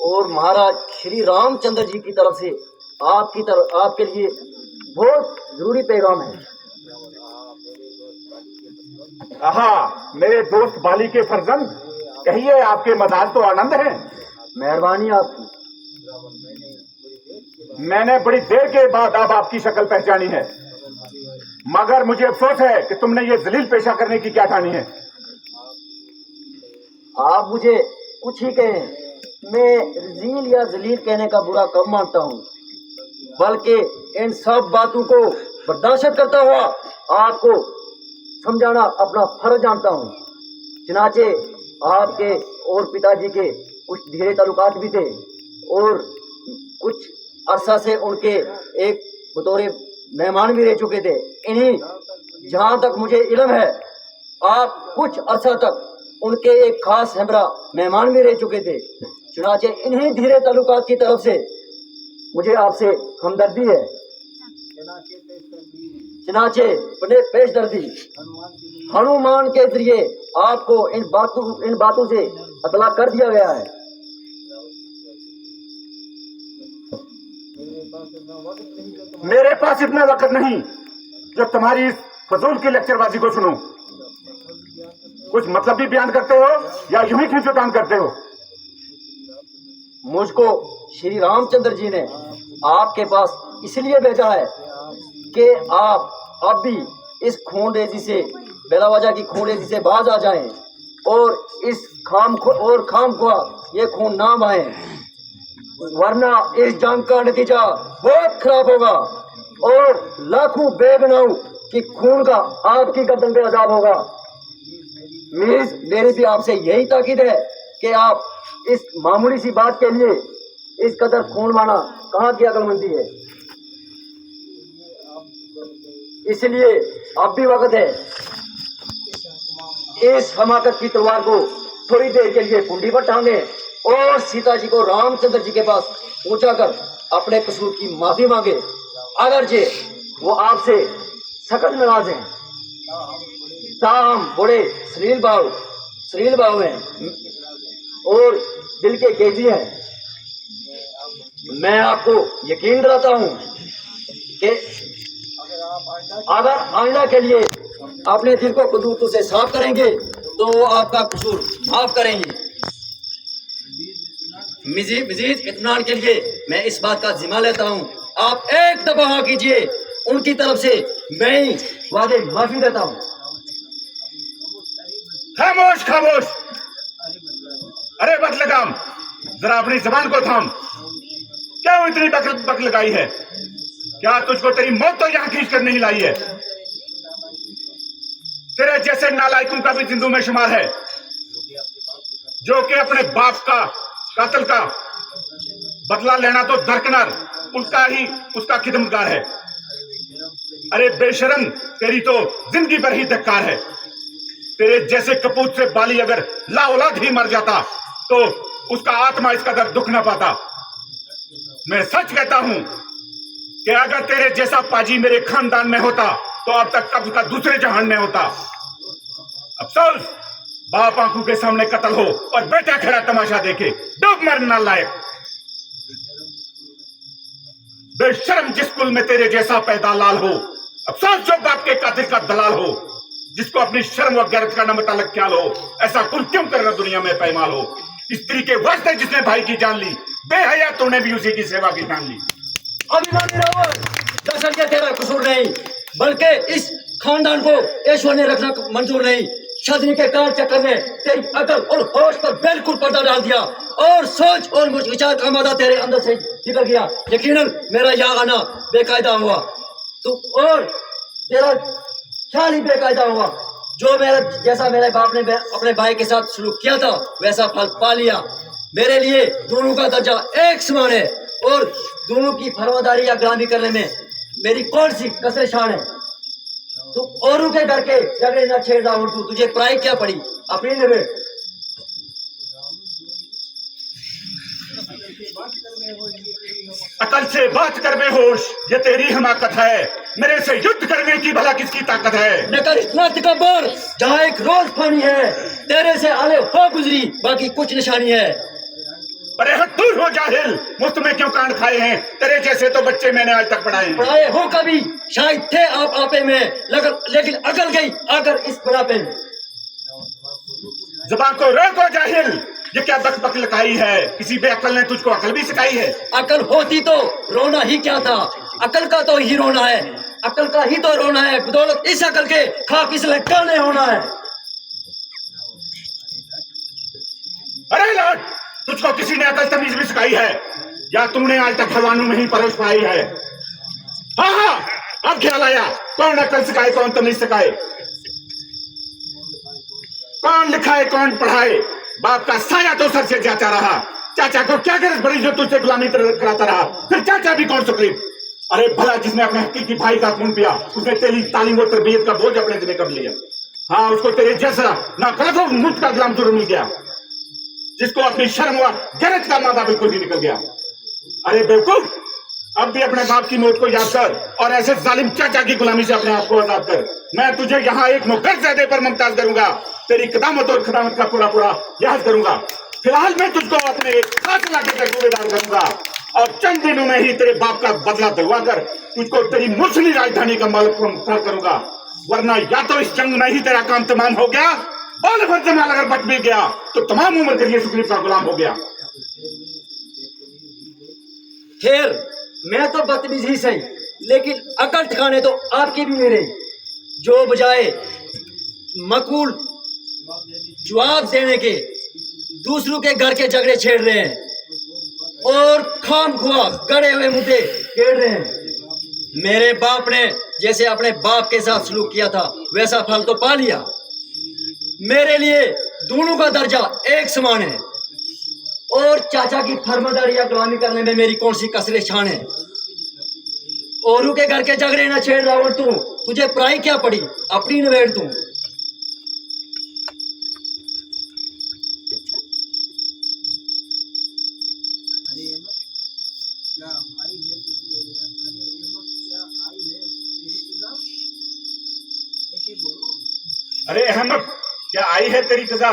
और महाराज श्री रामचंद्र जी की तरफ से आपके लिए बहुत जरूरी पैगाम है। आहा, मेरे दोस्त बाली के फर्जंद, कहिए, आपके मजाज तो आनंद है। मेहरबानी आपकी। मैंने बड़ी देर के बाद अब आपकी शक्ल पहचानी है, मगर मुझे अफसोस है कि तुमने ये जलील पेशा करने की क्या ठानी है। आप मुझे कुछ ही कहें, मैं रजील या जलील कहने का बुरा कम मानता हूँ, बल्कि इन सब बातों को बर्दाश्त करता हुआ आपको समझाना अपना फर्ज जानता हूँ। चनाचे आपके और पिताजी के कुछ धीरे ताल्लुकात भी थे और कुछ अरसा से उनके एक बतौर मेहमान भी रह चुके थे। इन्हीं, जहाँ तक मुझे इल्म है, आप कुछ अरसा तक उनके एक खास हमरा मेहमान भी रह चुके थे। चुनाचे इन्हीं धीरे ताल्लुकात की तरफ से मुझे आपसे हमदर्दी है। चनाचे अपने पेशदर्दी हनुमान के जरिए आपको इन बातों से अतला कर दिया गया है। मेरे पास इतना वक्त नहीं जो तुम्हारी इस फजूल की लेक्चरबाजी को सुनूं। कुछ मतलब भी बयान करते हो या यूं ही खींचोतान करते हो? मुझको श्री रामचंद्र जी ने आपके पास इसलिए भेजा है कि आप अब भी इस खूनरेजी से, बेलावजा की खूनरेजी से बाज आ जाएं और इस खामख्वाह ये खून ना बहाएं, वरना इस जंग का नतीजा बहुत खराब होगा और लाखों बेगुनाहों की खून का आपकी गर्दन पे अजाब होगा। मेरी भी आपसे यही ताकीद है कि आप इस मामूली सी बात के लिए इस कदर खून बहाना कहाँ की अक्लमंदी है। इसलिए अब भी वक्त है, इस हमाकत की तलवार को थोड़ी देर के लिए कुंडी पर टांगे और सीता जी को रामचंद्र जी के पास पहुंचा कर अपने कसूर की माफी मांगे। अगर जे वो आपसे सख्त नाराज हैं, ताम बड़े श्रील भाव हैं और दिल के कैदी हैं। मैं आपको यकीन दिलाता हूं कि अगर आइंदा के लिए अपने दिल को कदूतों से साफ करेंगे तो वो आपका कसूर माफ करेंगे। मजीद इत्मीनान के लिए मैं इस बात का जिम्मा लेता हूँ, आप एक दफा हाँ कीजिए, उनकी तरफ से मैं ही वादे माफी देता हूँ। खामोश खामोश, अरे बदलगाम, जरा अपनी जबान को थाम। क्या वो इतनी बक लगाई है? क्या तुझको तेरी मौत तो यहां खींच कर नहीं लाई है? तेरे जैसे नालायकों का भी जिंदू में शुमार है जो कि अपने बाप का कातिल का बदला लेना तो दरकिनार उसका खिदमतगार है। अरे बेशरम, तेरी तो जिंदगी भर ही धिक्कार है। तेरे जैसे कपूत से बाली अगर लाऔलाद ही मर जाता तो उसका आत्मा इस कदर दुख न पाता। मैं सच कहता हूं कि अगर तेरे जैसा पाजी मेरे खानदान में होता तो अब तक कब का दूसरे जहान में होता। अफसोस, बाप आंखों के सामने कत्ल हो और बेटा खड़ा तमाशा देखे, डूब मरना लायक। बेशर्म, जिस कुल में तेरे जैसा पैदा लाल हो। अफसोस जो बाप के कातिल का दलाल हो, जिसको अपनी शर्म और गैरत का न मुताल्लिक ख्याल हो। ऐसा कुल क्यों करना दुनिया में पैमाल हो? स्त्री के वास्ते जिसने भाई की जान ली, बेहया तूने भी उसी की सेवा की ठान ली। अभिमानी रावण, दरअसल ये तेरा कसूर नहीं, बल्कि इस खानदान को ईश्वर ने रखना मंजूर नहीं। शादी के कार चक्कर ने तेरी अकल और होश पर बिल्कुल पर्दा डाल दिया और सोच और मुझ विचार का मादा तेरे अंदर से निकल गया। यकीनन मेरा यहाँ आना बेकायदा हुआ तो और तेरा ख्याल ही बेकायदा हुआ। जो मेरे बाप ने अपने भाई के साथ सलूक किया था वैसा फल पा लिया। मेरे लिए दोनों का दर्जा एक समान है और दोनों की फरमादारी या गुलामी करने में मेरी कौन सी कसर शान है? तू औरों के घर के झगड़े न छेड़ रहा हूं, तुझे पढ़ाई क्या पड़ी अपनी निवेड़। अकल से बात कर बेहोश, ये तेरी हमाकत है। मेरे से युद्ध करने की भला किसकी ताकत है? नकर इतना तकब्बुर, जहाँ एक रोज फानी है, तेरे से आले हो गुजरी बाकी कुछ निशानी है। अरे हट दूर हो जाहिल, मुफ्त में क्यों कांड खाए हैं? तेरे जैसे तो बच्चे मैंने आज तक पढ़ाए हैं। पढ़ाए हो कभी, शायद थे आप आपे में, लेकिन अकल गई अगर इस बुढ़ापे में। जुबान को रोको जाहिल, ये क्या बक लकाई है? किसी बेअक्ल ने तुझको अकल भी सिखाई है? अकल होती तो रोना ही क्या था, अकल का तो ही रोना है, अकल का ही तो रोना है। बदौलत इस अकल के खाक इस लटकाने होना है। अरे लौट, तुझको किसी ने अकल तमीज भी सिखाई है या तुमने आज तक भगवानों में ही परवरिश पाई है? हाँ हाँ, अब ख्याल आया, कौन अकल सिखाए, कौन तमीज सिखाए, कौन लिखाए, कौन पढ़ाए? बाप का साया तो सर से जाता रहा। चाचा को क्या गरज पड़ी जो तुझसे गुलामी कराता रहा? फिर चाचा भी कौन सुकरीब? अरे भला जिसने अपने हकीकी भाई का खून पिया, उसने तेरी तालीम और तरबियत का बोझ अपने जिम्मे कब लिया? हाँ, उसको तेरे जैसा ना कलफो मुझ का गुलाम जरूर मिल गया, जिसको अपनी शर्म व गरज का मादा बिल्कुल भी निकल गया। अरे बेवकूफ, अब भी अपने बाप की मौत को याद कर और ऐसे जालिम चाचा की गुलामी से अपने आप को आजाद कर। मैं तुझे यहाँ एक मुकर्रज़ादे पर मुमताज करूंगा, तेरी कदामत और खदामत का पूरा पूरा याद करूंगा। फिलहाल मैं तुझको अपने एक खास इलाके का सूबेदार करूंगा और चंद दिनों में ही तेरे बाप का बदला दिलवा कर तुझको तेरी मुस्लिम राजधानी का मालिक मुख्तार करूंगा। वरना या तो इस जंग में ही तेरा काम तमाम हो गया और फिर जमाल अगर बच भी गया तो तमाम उम्र के लिए सुकरीब का गुलाम हो गया। खैर, मैं तो बदतमीज ही सही, लेकिन अकल ठिकाने तो आपकी भी मेरे, जो बजाय मकूल जवाब देने के दूसरों के घर के झगड़े छेड़ रहे हैं और खामख्वाह गड़े हुए मुद्दे खेड़ रहे हैं। मेरे बाप ने जैसे अपने बाप के साथ सलूक किया था वैसा फल तो पा लिया। मेरे लिए दोनों का दर्जा एक समान है और चाचा की फरमादारी या गुलामी करने में मेरी कौन सी कसरे छान है? औरों के घर के झगड़े न छेड़ रावण तू, तुझे पराई क्या पड़ी, अपनी नवेड़ तू। अरे अहमद, क्या आई है तेरी कजा?